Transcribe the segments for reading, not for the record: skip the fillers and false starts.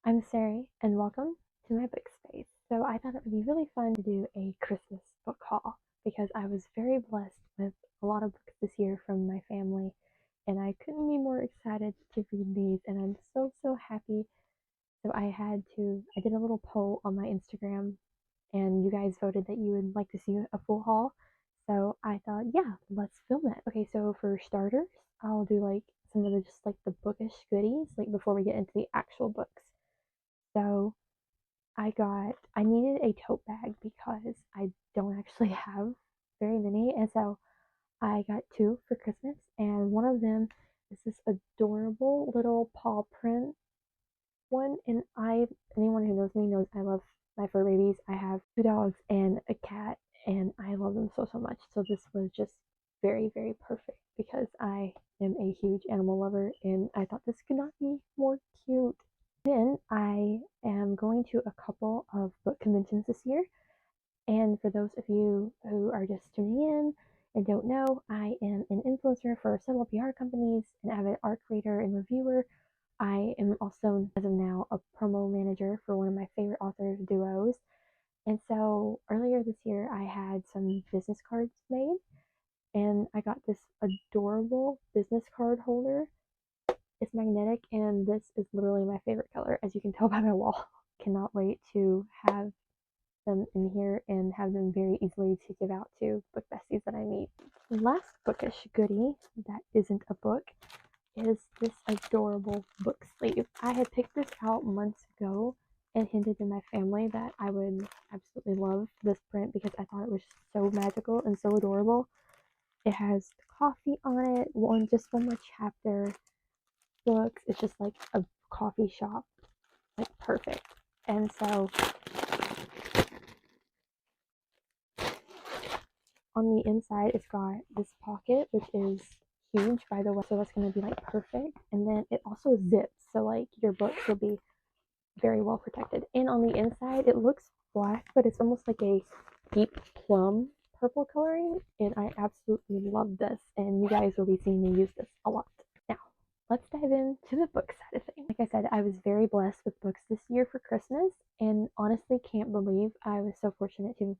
I'm Sery, and welcome to my book space. So I thought it would be really fun to do a Christmas book haul because I was very blessed with a lot of books this year from my family, and I couldn't be more excited to read these, and I'm so happy. So I did a little poll on my Instagram, and you guys voted that you would like to see a full haul. So I thought, yeah, let's film it. Okay, so for starters, I'll do like some of the just like the bookish goodies, like before we get into the actual books. So I needed a tote bag because I don't actually have very many, and so I got two for Christmas, and one of them is this adorable little paw print one, and anyone who knows me knows I love my fur babies. I have two dogs and a cat, and I love them so much. So this was just very perfect because I am a huge animal lover, and I thought this could not be more cute. Then I am going to a couple of book conventions this year. And for those of you who are just tuning in and don't know, I am an influencer for several PR companies, an avid art creator and reviewer. I am also, as of now, a promo manager for one of my favorite authors duos. And so earlier this year, I had some business cards made, and I got this adorable business card holder. It's magnetic, and this is literally my favorite color, as you can tell by my wall. Cannot wait to have them in here and have them very easily to give out to book besties that I meet. The last bookish goodie that isn't a book is this adorable book sleeve. I had picked this out months ago and hinted to my family that I would absolutely love this print because I thought it was so magical and so adorable. It has coffee on it, just one more chapter, books. It's just like a coffee shop, like perfect. And so on the inside, it's got this pocket, which is huge, by the way. So that's going to be like perfect. And then it also zips, so like your books will be very well protected. And on the inside, it looks black, but it's almost like a deep plum purple coloring. And I absolutely love this. And you guys will be seeing me use this a lot. Now, let's dive into the book side of things. Like I said, I was very blessed with books this year for Christmas, and honestly can't believe I was so fortunate to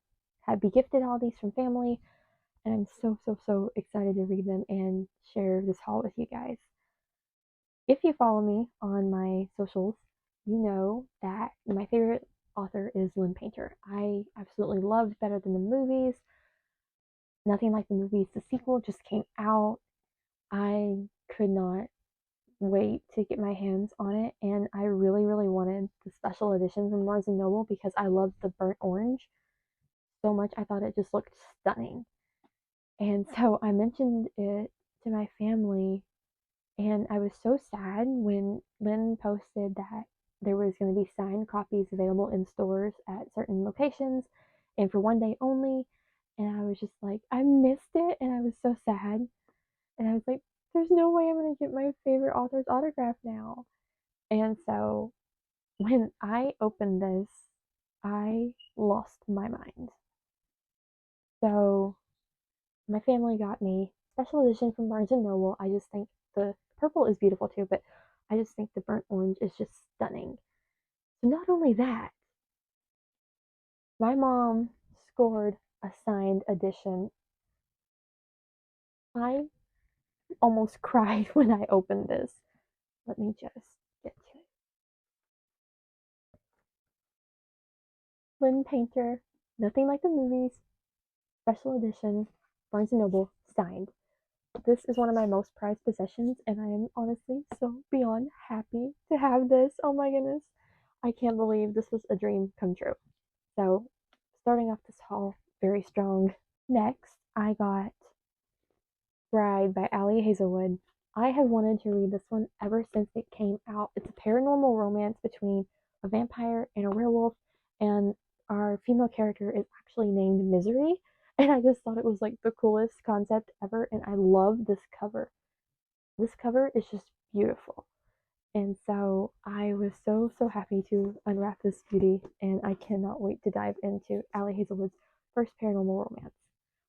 be gifted all these from family, and I'm so excited to read them and share this haul with you guys. If you follow me on my socials, you know that my favorite author is Lynn Painter. I absolutely loved Better Than the Movies. Nothing Like the Movies. The sequel just came out. I could not wait to get my hands on it, and I really wanted the special edition from Barnes and Noble because I loved the burnt orange so much. I thought it just looked stunning. And so I mentioned it to my family, and I was so sad when Lynn posted that there was going to be signed copies available in stores at certain locations and for one day only. And I was just like, I missed it, and I was so sad. And I was like, there's no way I'm going to get my favorite author's autograph now. And so when I opened this, I lost my mind. So my family got me special edition from Barnes and Noble. I just think the purple is beautiful too, but I just think the burnt orange is just stunning. So not only that, my mom scored a signed edition. I almost cried when I opened this. Let me just get to it. Lynn Painter, Nothing Like the Movies, special edition, Barnes and Noble, signed. This is one of my most prized possessions, and I am honestly so beyond happy to have this. Oh my goodness. I can't believe this was a dream come true. So, starting off this haul very strong. Next, I got Bride by Ali Hazelwood. I have wanted to read this one ever since it came out. It's a paranormal romance between a vampire and a werewolf, and our female character is actually named Misery. And I just thought it was like the coolest concept ever, and I love this cover. This cover is just beautiful. And so I was so happy to unwrap this beauty, and I cannot wait to dive into Ali Hazelwood's first paranormal romance.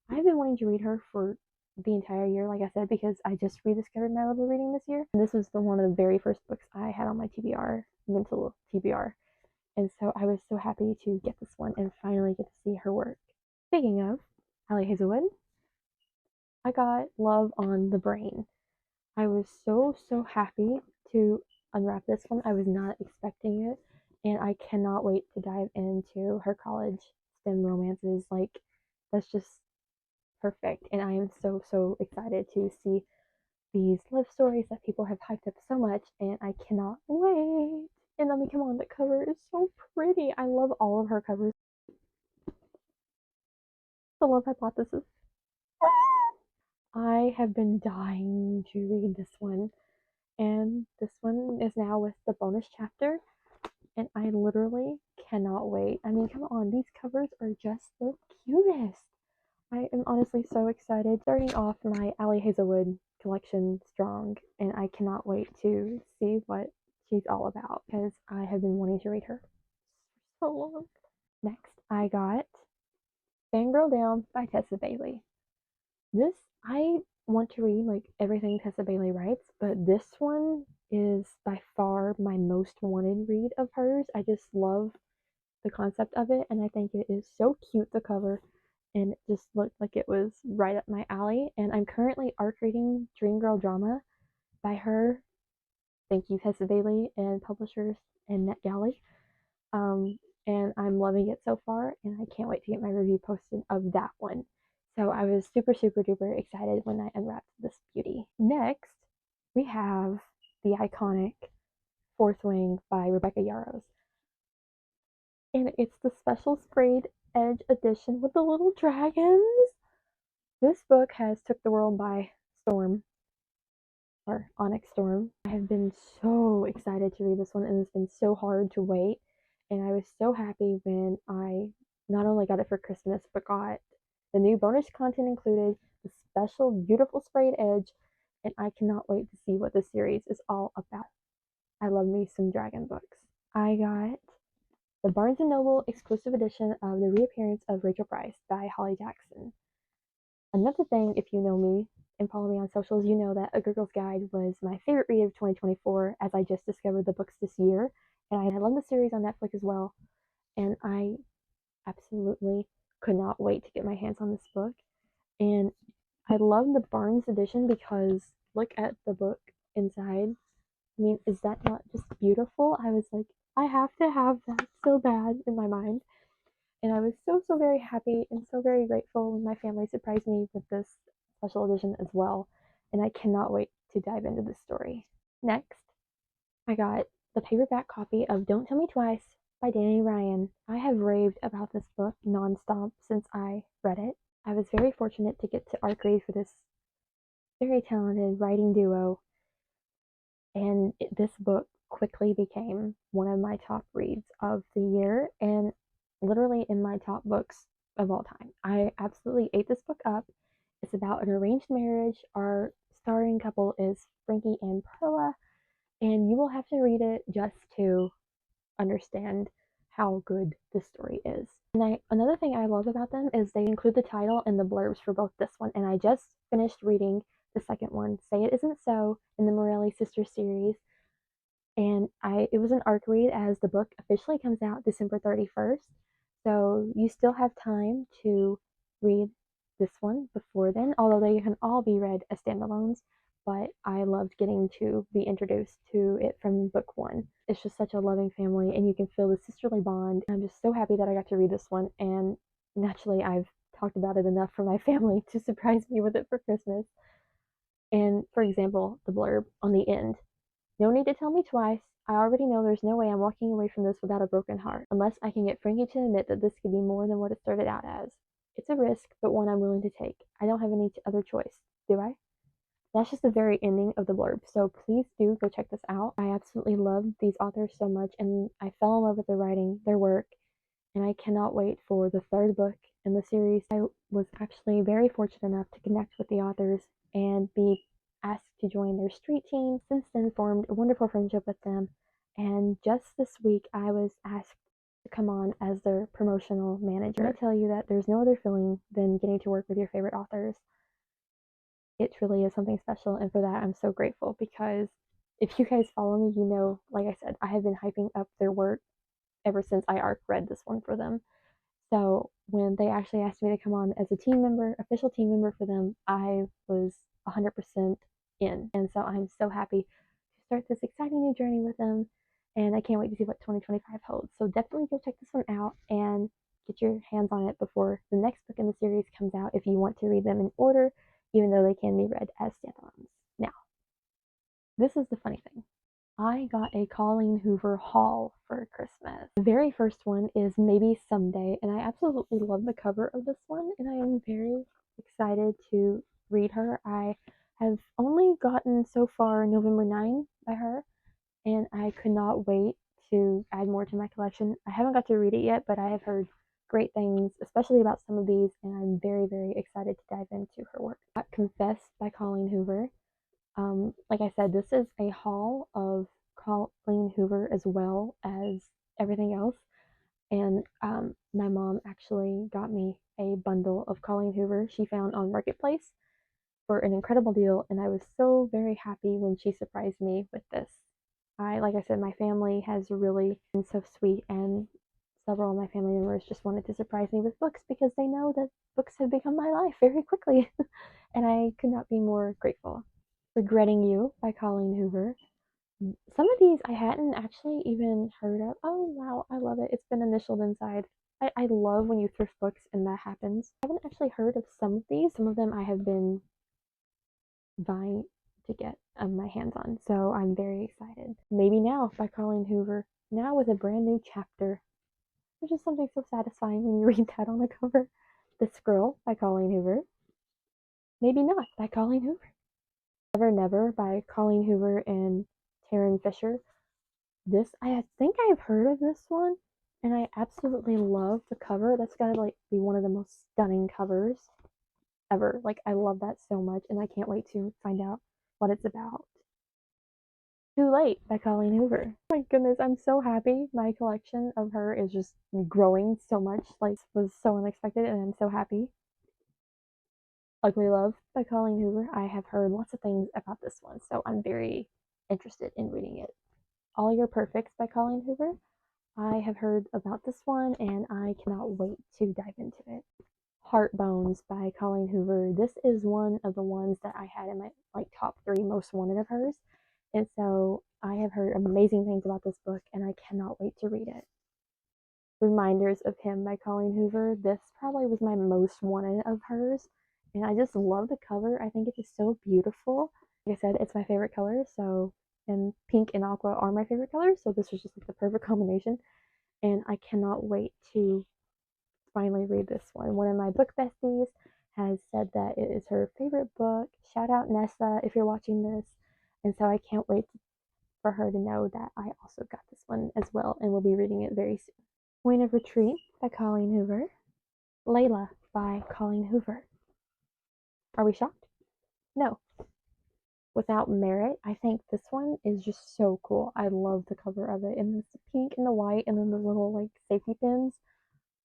I've been wanting to read her for the entire year, like I said, because I just rediscovered my love of reading this year. And this was one of the very first books I had on my TBR, mental TBR. And so I was so happy to get this one and finally get to see her work. Speaking of Allie Hazelwood, I got Love on the Brain. I was so happy to unwrap this one. I was not expecting it, and I cannot wait to dive into her college STEM romances. Like, that's just perfect, and I am so excited to see these love stories that people have hyped up so much, and I cannot wait. And I mean, come on, the cover is so pretty. I love all of her covers. The love hypothesis. I have been dying to read this one, and this one is now with the bonus chapter, and I literally cannot wait. I mean, come on, these covers are just the cutest. I am honestly so excited. Starting off my Allie Hazelwood collection strong, and I cannot wait to see what she's all about because I have been wanting to read her for so long. Next, I got Fangirl Down by Tessa Bailey. This, I want to read like everything Tessa Bailey writes, but this one is by far my most wanted read of hers. I just love the concept of it, and I think it is so cute, the cover, and it just looked like it was right up my alley. And I'm currently arc reading Dream Girl Drama by her. Thank you, Tessa Bailey and publishers and NetGalley. Um, and I'm loving it so far, and I can't wait to get my review posted of that one. So I was super duper excited when I unwrapped this beauty. Next, we have the iconic Fourth Wing by Rebecca Yarros. And it's the special sprayed edge edition with the little dragons. This book has took the world by storm, or Onyx Storm. I have been so excited to read this one, and it's been so hard to wait. And I was so happy when I not only got it for Christmas, but got the new bonus content included, the special beautiful sprayed edge, and I cannot wait to see what this series is all about. I love me some dragon books. I got the Barnes & Noble exclusive edition of The Reappearance of Rachel Price by Holly Jackson. Another thing, if you know me and follow me on socials, you know that A Good Girl's Guide was my favorite read of 2024 as I just discovered the books this year. And I love the series on Netflix as well. And I absolutely could not wait to get my hands on this book. And I love the Barnes edition because look at the book inside. I mean, is that not just beautiful? I was like, I have to have that so bad in my mind. And I was so very happy and so very grateful when my family surprised me with this special edition as well. And I cannot wait to dive into this story. Next, I got the paperback copy of Don't Tell Me Twice by Danny Ryan. I have raved about this book nonstop since I read it. I was very fortunate to get to arc read for this very talented writing duo, and this book quickly became one of my top reads of the year and literally in my top books of all time. I absolutely ate this book up. It's about an arranged marriage. Our starring couple is Frankie and Perla, and you will have to read it just to understand how good this story is. And another thing I love about them is they include the title and the blurbs for both this one, and I just finished reading the second one, Say It Isn't So, in the Morelli Sisters series. And it was an arc read as the book officially comes out December 31st. So you still have time to read this one before then, although they can all be read as standalones. But I loved getting to be introduced to it from book one. It's just such a loving family, and you can feel the sisterly bond. I'm just so happy that I got to read this one, and naturally, I've talked about it enough for my family to surprise me with it for Christmas. And for example, the blurb on the end, no need to tell me twice. I already know there's no way I'm walking away from this without a broken heart, unless I can get Frankie to admit that this could be more than what it started out as. It's a risk, but one I'm willing to take. I don't have any other choice, do I? That's just the very ending of the blurb, so please do go check this out. I absolutely love these authors so much, and I fell in love with their writing, their work, and I cannot wait for the third book in the series. I was actually very fortunate enough to connect with the authors and be asked to join their street team. Since then, formed a wonderful friendship with them, and just this week I was asked to come on as their promotional manager. I tell you that there's no other feeling than getting to work with your favorite authors. it truly is something special, and for that I'm so grateful because if you guys follow me, you know, like I said, I have been hyping up their work ever since I arc read this one for them. So when they actually asked me to come on as a team member, official team member for them, I was 100% in. And so I'm so happy to start this exciting new journey with them. And I can't wait to see what 2025 holds. So definitely go check this one out and get your hands on it before the next book in the series comes out if you want to read them in order, even though they can be read as standalones. Now, this is the funny thing. I got a Colleen Hoover haul for Christmas. The very first one is Maybe Someday, and I absolutely love the cover of this one, and I am very excited to read her. I have only gotten so far November 9 by her, and I could not wait to add more to my collection. I haven't got to read it yet, but I have heard great things, especially about some of these, and I'm very, very excited to dive into her work. Confess by Colleen Hoover. Like I said, this is a haul of Colleen Hoover as well as everything else. And my mom actually got me a bundle of Colleen Hoover she found on Marketplace for an incredible deal. And I was so very happy when she surprised me with this. Like I said, my family has really been so sweet, and several of my family members just wanted to surprise me with books because they know that books have become my life very quickly. And I could not be more grateful. Regretting You by Colleen Hoover. Some of these I hadn't actually even heard of. Oh wow, I love it. It's been initialed inside. I love when you thrift books and that happens. I haven't actually heard of some of these. Some of them I have been vying to get my hands on, so I'm very excited. Maybe Now by Colleen Hoover. Now with a brand new chapter. There's just something so satisfying when you read that on the cover. The Scroll by Colleen Hoover. Maybe Not by Colleen Hoover. Never Never by Colleen Hoover and Taryn Fisher. This, I think I've heard of this one, and I absolutely love the cover. That's gotta like be one of the most stunning covers ever. Like I love that so much, and I can't wait to find out what it's about. Too Late by Colleen Hoover. Oh my goodness, I'm so happy. My collection of her is just growing so much. Like it was so unexpected, and I'm so happy. Ugly Love by Colleen Hoover. I have heard lots of things about this one, so I'm very interested in reading it. All Your Perfects by Colleen Hoover. I have heard about this one and I cannot wait to dive into it. Heart Bones by Colleen Hoover. This is one of the ones that I had in my like top 3 most wanted of hers. And so I have heard amazing things about this book and I cannot wait to read it. Reminders of Him by Colleen Hoover. This probably was my most wanted of hers, and I just love the cover. I think it is so beautiful. Like I said, it's my favorite color, so and pink and aqua are my favorite colors, so this was just like the perfect combination. And I cannot wait to finally read this one. One of my book besties has said that it is her favorite book. Shout out Nessa if you're watching this. And so I can't wait for her to know that I also got this one as well and will be reading it very soon. Point of Retreat by Colleen Hoover. Layla by Colleen Hoover. Are we shocked? No. Without Merit, I think this one is just so cool. I love the cover of it, and it's the pink and the white, and then the little like safety pins.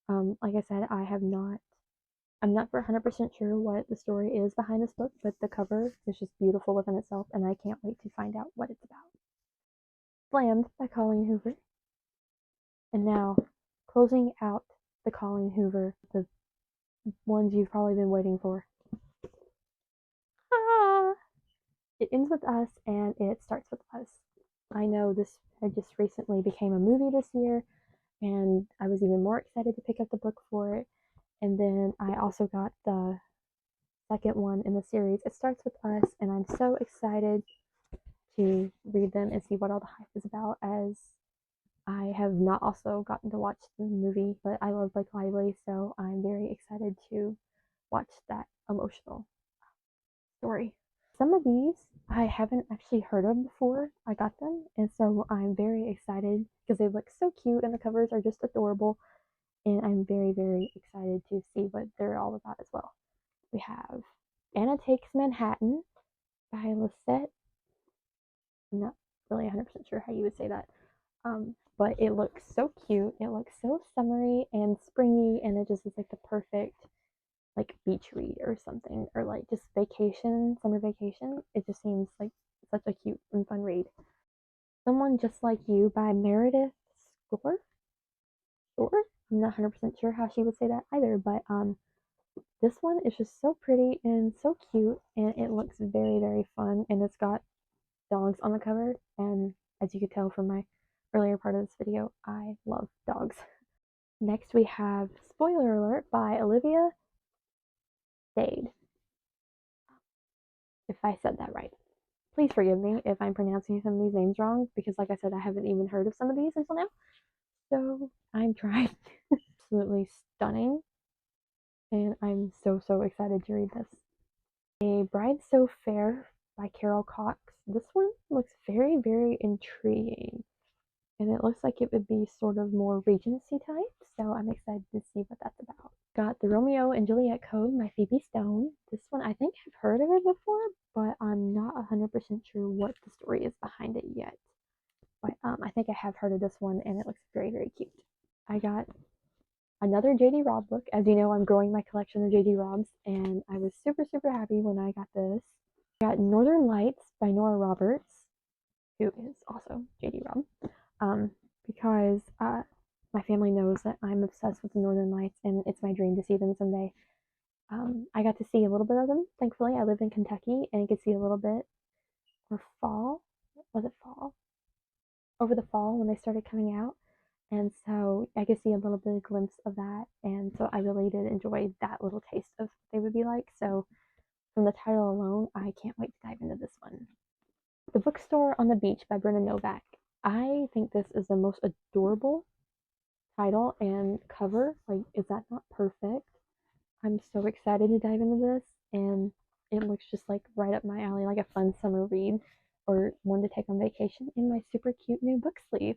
Like I said, I'm not for 100% sure what the story is behind this book, but the cover is just beautiful within itself, and I can't wait to find out what it's about. Slammed by Colleen Hoover. And now, closing out the Colleen Hoover, the ones you've probably been waiting for. Ah! It ends with us and it starts with us. I know this had just recently became a movie this year, and I was even more excited to pick up the book for it. And then I also got the second one in the series. It starts with us, and I'm so excited to read them and see what all the hype is about, as I have not also gotten to watch the movie, but I love Blake Lively, so I'm very excited to watch that emotional story. Some of these I haven't actually heard of before I got them, and so I'm very excited because they look so cute and the covers are just adorable, and I'm very, very excited to see what they're all about as well. We have Anna Takes Manhattan by Lisette. I'm not really 100% sure how you would say that, but it looks so cute. It looks so summery and springy, and it just is like the perfect like beach read or something, or like just vacation, summer vacation. It just seems like such a cute and fun read. Someone Just Like You by Meredith Score. Score? I'm not 100% sure how she would say that either, but this one is just so pretty and so cute, and it looks very, very fun, and it's got dogs on the cover, and as you could tell from my earlier part of this video, I love dogs. Next we have Spoiler Alert by Olivia Dade, if I said that right. Please forgive me if I'm pronouncing some of these names wrong, because like I said, I haven't even heard of some of these until now, so I'm trying. Absolutely stunning, and I'm so excited to read this. A Bride So Fair by Carol Cox. This one looks very intriguing, and it looks like it would be sort of more Regency type, so I'm excited to see what that's about. Got The Romeo and Juliet Code by Phoebe Stone. This one, I think I've heard of it before, but I'm not 100% sure what the story is behind it yet. But I think I have heard of this one, and it looks very cute. I got another JD Robb book. As you know, I'm growing my collection of JD Robbs, and I was super happy when I got this. I got Northern Lights by Nora Roberts, who is also JD Robb, because my family knows that I'm obsessed with the Northern Lights, and it's my dream to see them someday. I got to see a little bit of them. Thankfully, I live in Kentucky, and I could see a little bit. Or fall? Was it fall? Over the fall when they started coming out. And so I could see a little bit of glimpse of that. And so I really did enjoy that little taste of what they would be like. So from the title alone, I can't wait to dive into this one. The Bookstore on the Beach by Brenda Novak. I think this is the most adorable title and cover. Like, is that not perfect? I'm so excited to dive into this, and it looks just like right up my alley, like a fun summer read or one to take on vacation in my super cute new book sleeve.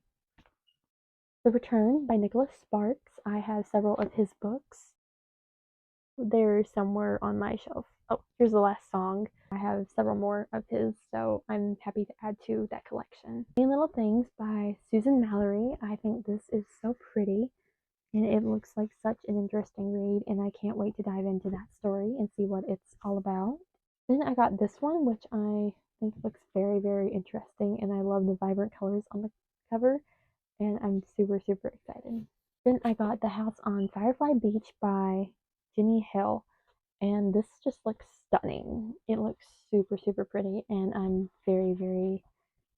The Return by Nicholas Sparks. I have several of his books. They're somewhere on my shelf. Oh, here's the last song. I have several more of his, so I'm happy to add to that collection. Tiny Little Things by Susan Mallory. I think this is so pretty, and it looks like such an interesting read, and I can't wait to dive into that story and see what it's all about. Then I got this one, which I think looks very interesting, and I love the vibrant colors on the cover, and I'm super excited. Then I got The House on Firefly Beach by Jenny Hill, and this just looks stunning. It looks super pretty, and I'm very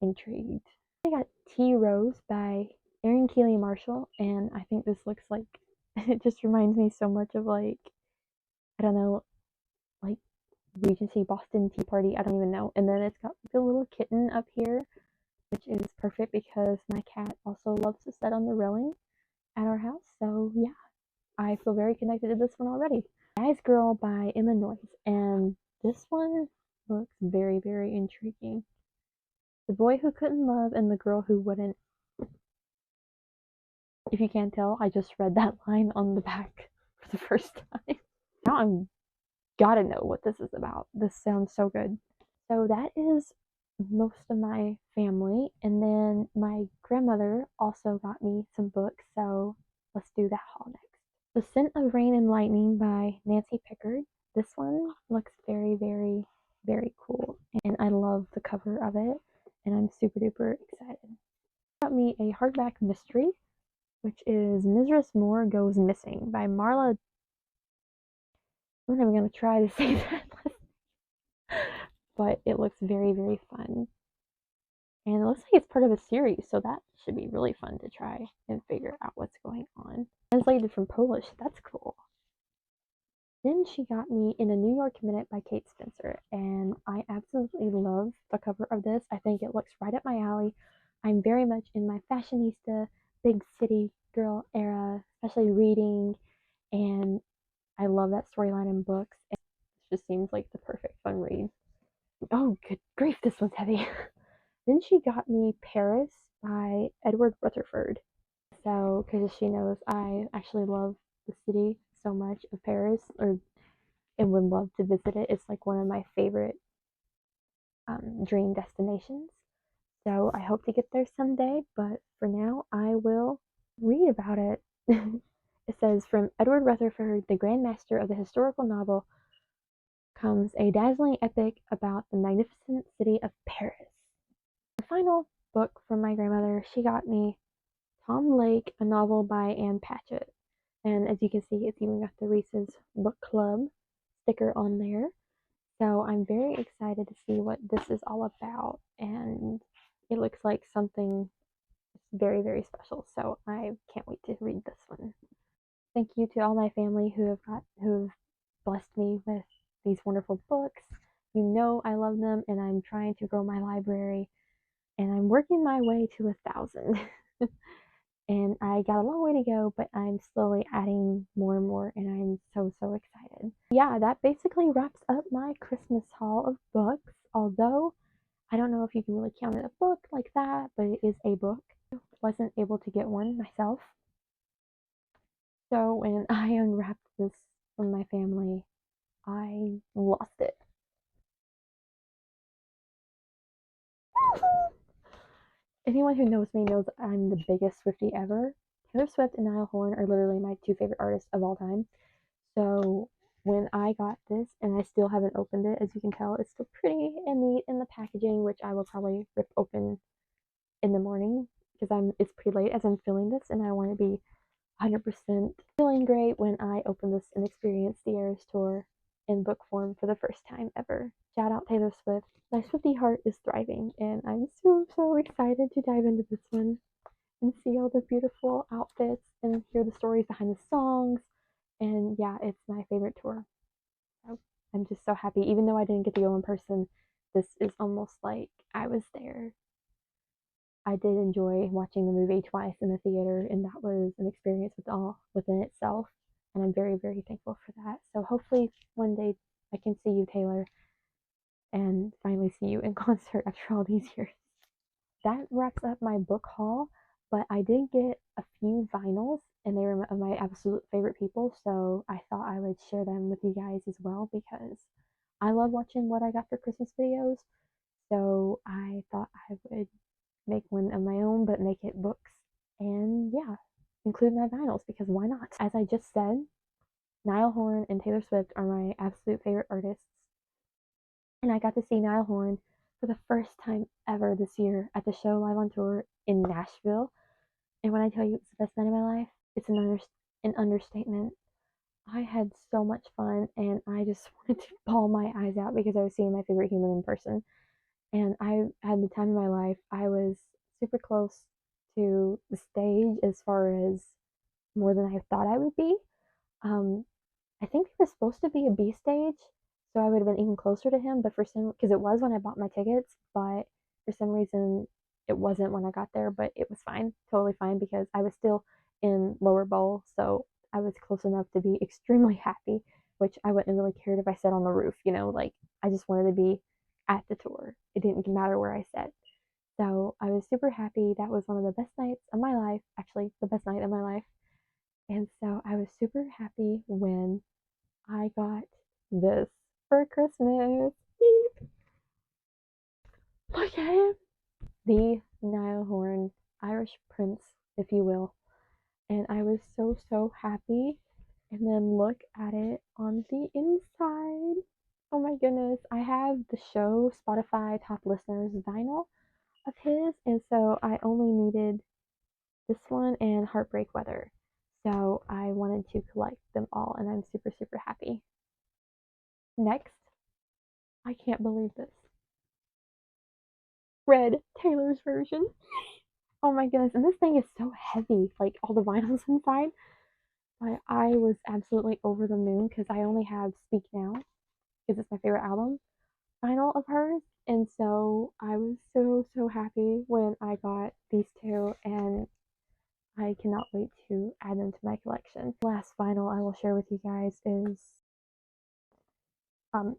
intrigued. I got Tea Rose by Erin Keeley Marshall, and I think this looks like it just reminds me so much of, like, I don't know, like Regency Boston Tea Party. I don't even know. And then it's got the little kitten up here, which is perfect because my cat also loves to sit on the railing at our house. So yeah, I feel very connected to this one already. Guy's Girl by Emma Noyes, and this one looks very intriguing. The Boy Who Couldn't Love and the Girl Who Wouldn't. If you can't tell, I just read that line on the back for the first time. Now I'm gotta know what this is about. This sounds so good. So that is most of my family, and then my grandmother also got me some books, so let's do that haul next. The Scent of Rain and Lightning by Nancy Pickard. This one looks very cool, and I love the cover of it, and I'm super duper excited. Got me a hardback mystery, which is Mrs. Moore Goes Missing by Marla. I'm not even gonna try to say that, but it looks very fun, and it looks like it's part of a series, so that should be really fun to try and figure out what's going on. Translated from Polish, that's cool. Then she got me In a New York Minute by Kate Spencer, and I absolutely love the cover of this. I think it looks right up my alley. I'm very much in my fashionista, big city girl era, especially reading, and I love that storyline in books. And it just seems like the perfect fun read. Oh, good grief, this one's heavy. Then she got me Paris by Edward Rutherford. So, because she knows I actually love the city so much of Paris, and would love to visit it. It's like one of my favorite dream destinations. So I hope to get there someday, but for now, I will read about it. It says, from Edward Rutherford, the Grand Master of the historical novel, comes a dazzling epic about the magnificent city of Paris. The final book from my grandmother, she got me Tom Lake, a novel by Anne Patchett. And as you can see, it's even got the Reese's Book Club sticker on there. So I'm very excited to see what this is all about. And it looks like something very, very special. So I can't wait to read this one. Thank you to all my family who have blessed me with these wonderful books. You know I love them, and I'm trying to grow my library, and I'm working my way to 1,000. And I got a long way to go, but I'm slowly adding more and more, and I'm so excited. Yeah, that basically wraps up my Christmas haul of books, although I don't know if you can really count it a book like that, but it is a book. I wasn't able to get one myself. So when I unwrapped this from my family, I lost it. Anyone who knows me knows I'm the biggest Swiftie ever. Taylor Swift and Niall Horan are literally my two favorite artists of all time. So when I got this, and I still haven't opened it, as you can tell, it's still pretty and neat in the packaging, which I will probably rip open in the morning because it's pretty late as I'm filming this, and I want to be 100% feeling great when I open this and experience the Eras Tour in book form for the first time ever. Shout out Taylor Swift. My Swiftie heart is thriving, and I'm so excited to dive into this one and see all the beautiful outfits and hear the stories behind the songs. And yeah, it's my favorite tour. So I'm just so happy. Even though I didn't get to go in person, this is almost like I was there. I did enjoy watching the movie twice in the theater, and that was an experience within itself. And I'm very thankful for that. So hopefully one day I can see you, Taylor, and finally see you in concert after all these years. That wraps up my book haul, but I did get a few vinyls, and they were of my absolute favorite people, so I thought I would share them with you guys as well because I love watching what I got for Christmas videos. So I thought I would make one of my own, but make it books, and yeah, include my vinyls because why not? As I just said, Niall Horan and Taylor Swift are my absolute favorite artists, and I got to see Niall Horan for the first time ever this year at the show live on tour in Nashville. And when I tell you it's the best night of my life, it's an understatement. I had so much fun, and I just wanted to bawl my eyes out because I was seeing my favorite human in person. And I had the time of my life. I was super close to the stage as far as more than I thought I would be. Um, I think there was supposed to be a B stage, so I would have been even closer to him. But because it was when I bought my tickets, but for some reason it wasn't when I got there. But it was fine, totally fine, because I was still in lower bowl, so I was close enough to be extremely happy. Which I wouldn't have really cared if I sat on the roof, like I just wanted to be at the tour. It didn't matter where I sat. So I was super happy. That was one of the best nights of my life, actually, the best night of my life. And so I was super happy when I got this for Christmas. Look at him. The Niall Horan Irish Prince, if you will. And I was so happy. And then look at it on the inside. Oh my goodness. I have the show Spotify Top Listeners vinyl of his, and so I only needed this one and Heartbreak Weather. So I wanted to collect them all, and I'm super happy. Next, I can't believe this. Red, Taylor's version. Oh my goodness, and this thing is so heavy, like all the vinyls inside. But I was absolutely over the moon because I only have Speak Now, because it's my favorite album vinyl of hers. And so I was so happy when I got these two, and I cannot wait to add them to my collection. The last vinyl I will share with you guys is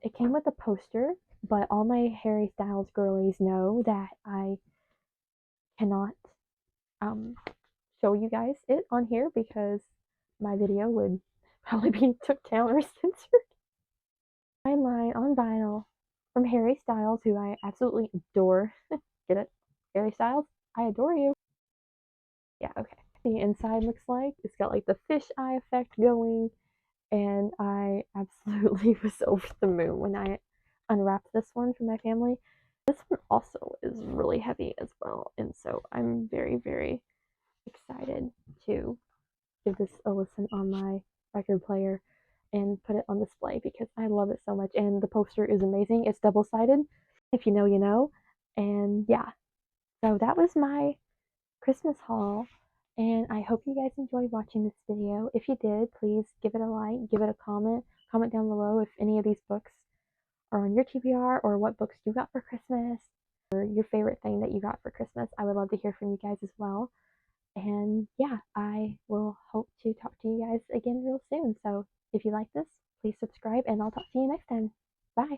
it came with a poster, but all my Harry Styles girlies know that I cannot show you guys it on here because my video would probably be took down or censored. Line on vinyl from Harry Styles, who I absolutely adore. Get it? Harry Styles, I adore you. Yeah, okay. the inside looks like. It's got like the fish eye effect going, and I absolutely was over the moon when I unwrapped this one for my family. This one also is really heavy as well, and so I'm very, very excited to give this a listen on my record player and put it on display because I love it so much. And the poster is amazing. It's double sided. If you know, you know. And yeah, so that was my Christmas haul. And I hope you guys enjoyed watching this video. If you did, please give it a like, give it a comment down below if any of these books are on your TBR or what books you got for Christmas or your favorite thing that you got for Christmas. I would love to hear from you guys as well. And yeah, I will hope to talk to you guys again real soon. So if you like this, please subscribe and I'll talk to you next time. Bye.